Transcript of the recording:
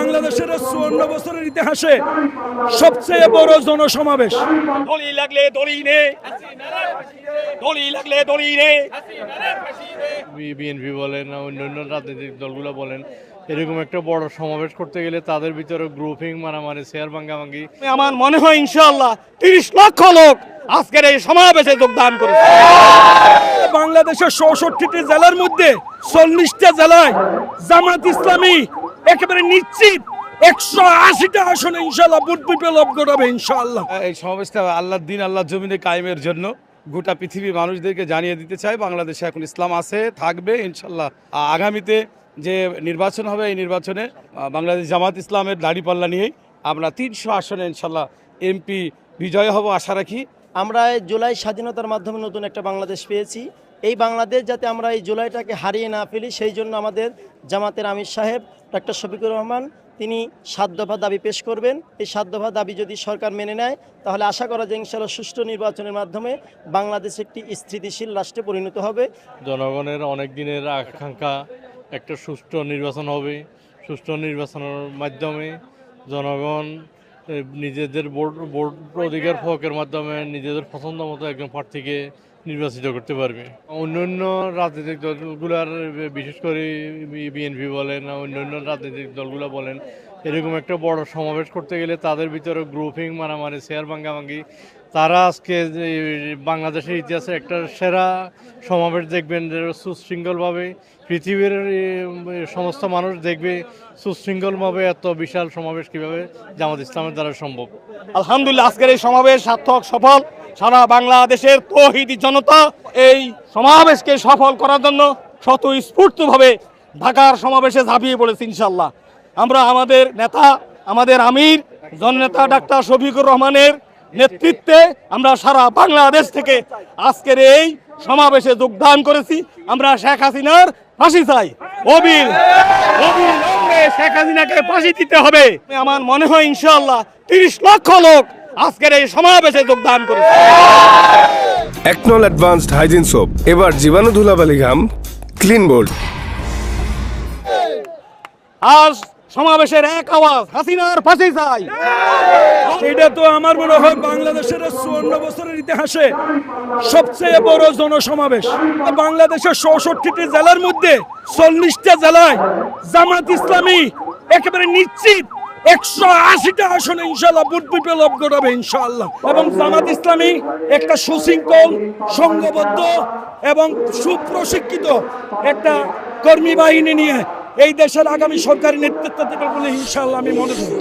বাংলাদেশের 54 বছরের ইতিহাসে সবচেয়ে বড় জনসমাবেশ। দড়ি লাগলে দড়ি নে, দড়ি লাগলে দড়ি নে। বিএনপি বলেন, অন্যান্য রাজনৈতিক দলগুলো বলেন, এরকম একটা বড় সমাবেশ করতে গেলে তাদের ভিতরে গ্রুপিং, মারামারি, শেয়ার ভাঙ্গাভাঙ্গি। আমার মনে হয় ইনশাআল্লাহ 30 লক্ষ লোক আজকের এই সমাবেশে যোগদান করেছে। বাংলাদেশের 64টি জেলার মধ্যে 40টা জেলায় জামাত ইসলামী একেবারে নিশ্চিত 180টা আসনে ইনশাআল্লাহ ভোট বিপ্লব ঘটাবে ইনশাআল্লাহ। এই সমাবেশটা আল্লাহর দিন, আল্লাহর জমিনে কায়েমের জন্য গোটা পৃথিবীর মানুষদেরকে জানিয়ে দিতে চাই বাংলাদেশে এখন ইসলাম আছে, থাকবে ইনশাআল্লাহ। আগামীতে যে নির্বাচন হবে এই নির্বাচনে বাংলাদেশ জামাত ইসলামের দাঁড়িপাল্লা নিয়েই আমরা 300 আসনে ইনশাআল্লাহ এমপি বিজয় হব আশা রাখি। আমরা এই জুলাই স্বাধীনতার মাধ্যমে নতুন একটা বাংলাদেশ পেয়েছি। এই বাংলাদেশ যাতে আমরা এই জুলাইটাকে হারিয়ে না ফেলি, সেই জন্য আমাদের জামাতের আমির সাহেব ডক্টর শফিকুর রহমান তিনি 7 দফা দাবি পেশ করবেন। এই 7 দফা দাবি যদি সরকার মেনে নেয় তাহলে আশা করা যায় ইনশাআল্লাহ সুষ্ঠু নির্বাচনের মাধ্যমে বাংলাদেশ একটি স্থিতিশীল রাষ্ট্রে পরিণত হবে। জনগণের অনেক দিনের আকাঙ্ক্ষা একটা সুষ্ঠু নির্বাচন হবে। সুষ্ঠু নির্বাচনের মাধ্যমে জনগণ নিজেদের ভোট অধিকার প্রয়োগের মাধ্যমে নিজেদের পছন্দ মতো একজন প্রার্থীকে নির্বাচিত করতে পারবে। অন্যান্য রাজনৈতিক দলগুলার, বিশেষ করে বিএনপি বলেন, অন্যান্য রাজনৈতিক দলগুলো বলেন, এরকম একটা বড় সমাবেশ করতে গেলে তাদের ভিতরে গ্রুপিং, মারামারি, শেয়ার ভাঙ্গাভাঙ্গি। তারা আজকে বাংলাদেশের ইতিহাসে একটা সেরা সমাবেশ দেখবেন, সুশৃঙ্খলভাবে পৃথিবীর সমস্ত মানুষ দেখবে সুশৃঙ্খলভাবে এত বিশাল সমাবেশ কিভাবে জামাত ইসলামের দ্বারা সম্ভব। আলহামদুলিল্লাহ আজকের এই সমাবেশ সার্থক সফল। সারা বাংলাদেশের তৌহিদি জনতা এই সমাবেশকে সফল করার জন্য স্বতঃস্ফূর্তভাবে ঢাকার সমাবেশে ঝাঁপিয়ে পড়েছি ইনশাআল্লাহ। আমরা আমাদের নেতা, আমাদের আমির জননেতা ডাক্তার শফিকুর রহমানের নেতৃত্বে আমরা সারা বাংলাদেশ থেকে আজকের এই সমাবেশে যোগদান করেছি। আমরা শেখ হাসিনার ফাঁসি চাই, অবিলম্বে শেখ হাসিনাকে ফাঁসি দিতে হবে। আমার মনে হয় ইনশাআল্লাহ 30 লক্ষ লোক আজকের এই সমাবেশে যোগদান করেছে। একনল অ্যাডভান্সড হাইজিন সোপ, এবার জীবাণু ধুলাবালি ঘাম ক্লিন বোল্ড। আজ সমাবেশের এক আওয়াজ, হাসিনার ফাঁসি চাই। এটা তো আমার মনে হয় বাংলাদেশের 54 বছরের ইতিহাসে সবচেয়ে বড় জনসমাবেশ। বাংলাদেশের 64টি জেলার মধ্যে 40টা জেলায় জামাত ইসলামী একেবারে নিশ্চিত 180টা আসনে ইনশাআল্লাহ ভোট বিপ্লব ঘটাবে ইনশাআল্লাহ। এবং জামাত ইসলামী একটা সুশৃঙ্খল, সংঘবদ্ধ এবং সুপ্রশিক্ষিত একটা কর্মী বাহিনী নিয়ে এই দেশের আগামী সরকারি নেতৃত্ব দেবে বলে ইনশাআল্লাহ আমি মনে করি।